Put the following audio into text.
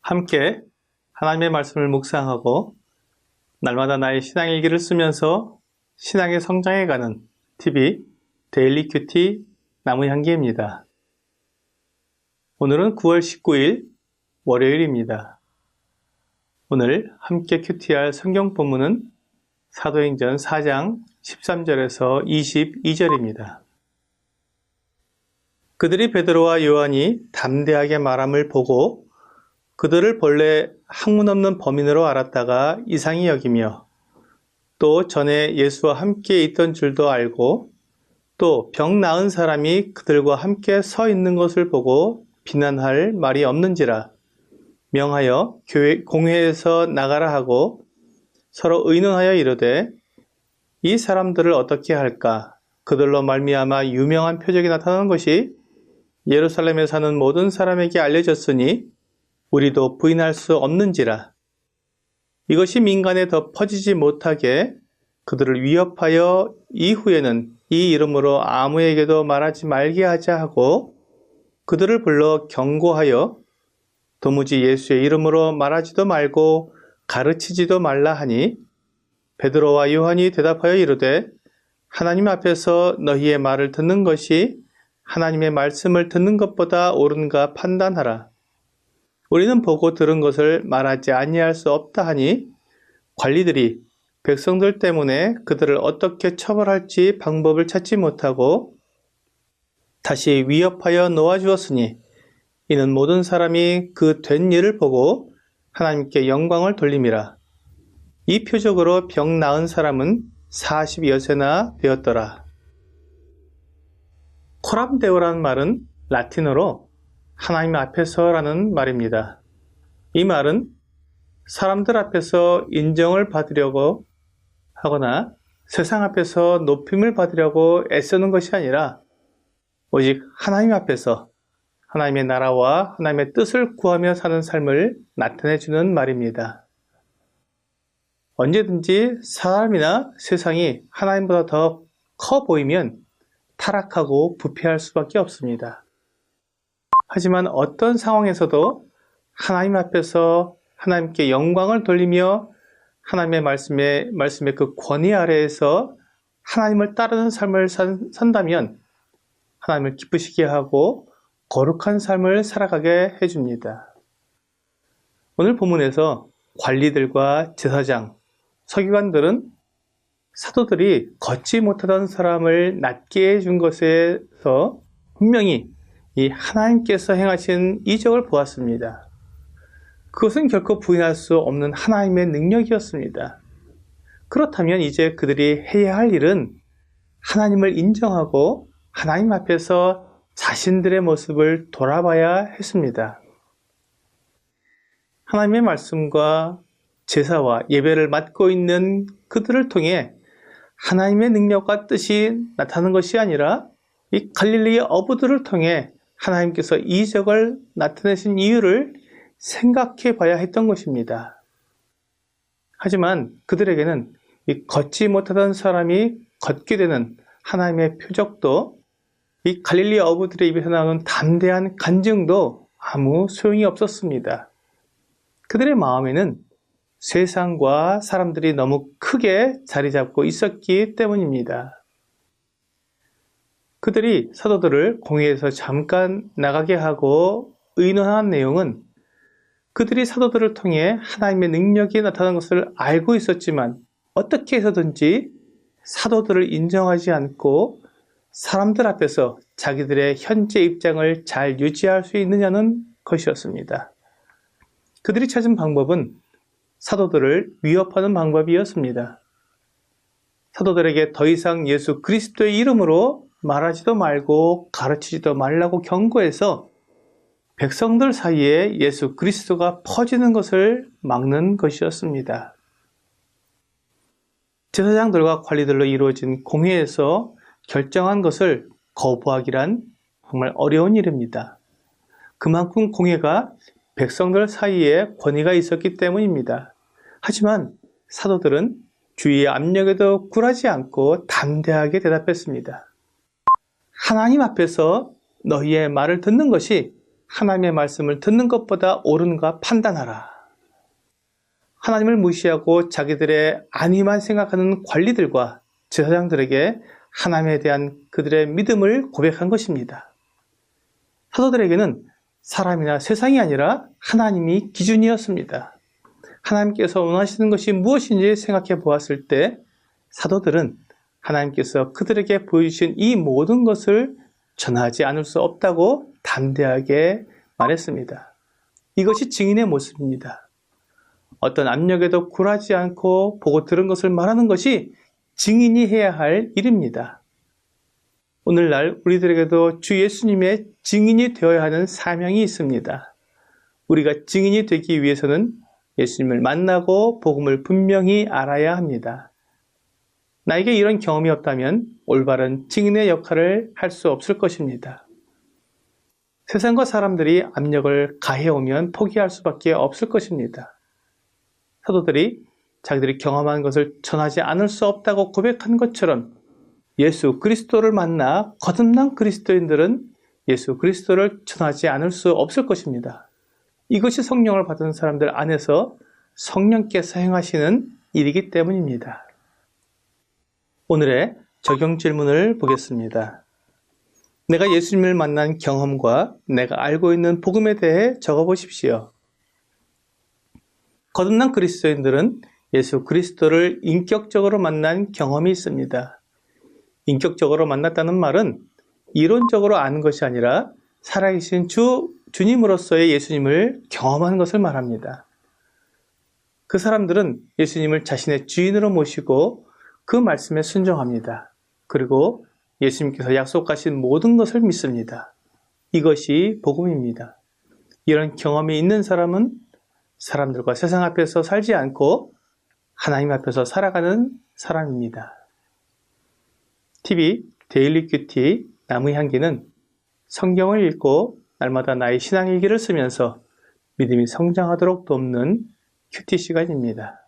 함께 하나님의 말씀을 묵상하고 날마다 나의 신앙일기를 쓰면서 신앙의 성장해가는 TV 데일리 큐티 나무향기입니다. 오늘은 9월 19일 월요일입니다. 오늘 함께 큐티할 성경 본문은 사도행전 4장 13절에서 22절입니다. 그들이 베드로와 요한이 담대하게 말함을 보고 그들을 본래 학문 없는 범인으로 알았다가 이상히 여기며 또 전에 예수와 함께 있던 줄도 알고 또 병 나은 사람이 그들과 함께 서 있는 것을 보고 비난할 말이 없는지라 명하여 공회에서 나가라 하고 서로 의논하여 이르되 이 사람들을 어떻게 할까? 그들로 말미암아 유명한 표적이 나타나는 것이 예루살렘에 사는 모든 사람에게 알려졌으니 우리도 부인할 수 없는지라. 이것이 민간에 더 퍼지지 못하게 그들을 위협하여 이후에는 이 이름으로 아무에게도 말하지 말게 하자 하고 그들을 불러 경고하여 도무지 예수의 이름으로 말하지도 말고 가르치지도 말라 하니 베드로와 요한이 대답하여 이르되 하나님 앞에서 너희의 말을 듣는 것이 하나님의 말씀을 듣는 것보다 옳은가 판단하라. 우리는 보고 들은 것을 말하지 아니할 수 없다 하니 관리들이 백성들 때문에 그들을 어떻게 처벌할지 방법을 찾지 못하고 다시 위협하여 놓아주었으니 이는 모든 사람이 그 된 일을 보고 하나님께 영광을 돌림이라. 이 표적으로 병 나은 사람은 40여세나 되었더라. 코람데오라는 말은 라틴어로 하나님 앞에서라는 말입니다. 이 말은 사람들 앞에서 인정을 받으려고 하거나 세상 앞에서 높임을 받으려고 애쓰는 것이 아니라 오직 하나님 앞에서 하나님의 나라와 하나님의 뜻을 구하며 사는 삶을 나타내주는 말입니다. 언제든지 사람이나 세상이 하나님보다 더 커 보이면 타락하고 부패할 수밖에 없습니다. 하지만 어떤 상황에서도 하나님 앞에서 하나님께 영광을 돌리며 하나님의 말씀의 그 권위 아래에서 하나님을 따르는 삶을 산다면 하나님을 기쁘시게 하고 거룩한 삶을 살아가게 해줍니다. 오늘 본문에서 관리들과 제사장, 서기관들은 사도들이 걷지 못하던 사람을 낫게 해준 것에서 분명히 이 하나님께서 행하신 이적을 보았습니다. 그것은 결코 부인할 수 없는 하나님의 능력이었습니다. 그렇다면 이제 그들이 해야 할 일은 하나님을 인정하고 하나님 앞에서 자신들의 모습을 돌아봐야 했습니다. 하나님의 말씀과 제사와 예배를 맡고 있는 그들을 통해 하나님의 능력과 뜻이 나타나는 것이 아니라 이 갈릴리의 어부들을 통해 하나님께서 이적을 나타내신 이유를 생각해 봐야 했던 것입니다. 하지만 그들에게는 이 걷지 못하던 사람이 걷게 되는 하나님의 표적도 이 갈릴리 어부들의 입에서 나오는 담대한 간증도 아무 소용이 없었습니다. 그들의 마음에는 세상과 사람들이 너무 크게 자리 잡고 있었기 때문입니다. 그들이 사도들을 공회에서 잠깐 나가게 하고 의논한 내용은 그들이 사도들을 통해 하나님의 능력이 나타난 것을 알고 있었지만 어떻게 해서든지 사도들을 인정하지 않고 사람들 앞에서 자기들의 현재 입장을 잘 유지할 수 있느냐는 것이었습니다. 그들이 찾은 방법은 사도들을 위협하는 방법이었습니다. 사도들에게 더 이상 예수 그리스도의 이름으로 말하지도 말고 가르치지도 말라고 경고해서 백성들 사이에 예수 그리스도가 퍼지는 것을 막는 것이었습니다. 제사장들과 관리들로 이루어진 공회에서 결정한 것을 거부하기란 정말 어려운 일입니다. 그만큼 공회가 백성들 사이에 권위가 있었기 때문입니다. 하지만 사도들은 주위의 압력에도 굴하지 않고 담대하게 대답했습니다. 하나님 앞에서 너희의 말을 듣는 것이 하나님의 말씀을 듣는 것보다 옳은가 판단하라. 하나님을 무시하고 자기들의 안위만 생각하는 관리들과 제사장들에게 하나님에 대한 그들의 믿음을 고백한 것입니다. 사도들에게는 사람이나 세상이 아니라 하나님이 기준이었습니다. 하나님께서 원하시는 것이 무엇인지 생각해 보았을 때 사도들은 하나님께서 그들에게 보여주신 이 모든 것을 전하지 않을 수 없다고 담대하게 말했습니다. 이것이 증인의 모습입니다. 어떤 압력에도 굴하지 않고 보고 들은 것을 말하는 것이 증인이 해야 할 일입니다. 오늘날 우리들에게도 주 예수님의 증인이 되어야 하는 사명이 있습니다. 우리가 증인이 되기 위해서는 예수님을 만나고 복음을 분명히 알아야 합니다. 나에게 이런 경험이 없다면 올바른 증인의 역할을 할 수 없을 것입니다. 세상과 사람들이 압력을 가해오면 포기할 수밖에 없을 것입니다. 사도들이 자기들이 경험한 것을 전하지 않을 수 없다고 고백한 것처럼 예수 그리스도를 만나 거듭난 그리스도인들은 예수 그리스도를 전하지 않을 수 없을 것입니다. 이것이 성령을 받은 사람들 안에서 성령께서 행하시는 일이기 때문입니다. 오늘의 적용 질문을 보겠습니다. 내가 예수님을 만난 경험과 내가 알고 있는 복음에 대해 적어보십시오. 거듭난 그리스도인들은 예수 그리스도를 인격적으로 만난 경험이 있습니다. 인격적으로 만났다는 말은 이론적으로 아는 것이 아니라 살아계신 주님으로서의 예수님을 경험하는 것을 말합니다. 그 사람들은 예수님을 자신의 주인으로 모시고 그 말씀에 순종합니다. 그리고 예수님께서 약속하신 모든 것을 믿습니다. 이것이 복음입니다. 이런 경험이 있는 사람은 사람들과 세상 앞에서 살지 않고 하나님 앞에서 살아가는 사람입니다. TV 데일리 큐티 나무의 향기는 성경을 읽고 날마다 나의 신앙일기를 쓰면서 믿음이 성장하도록 돕는 큐티 시간입니다.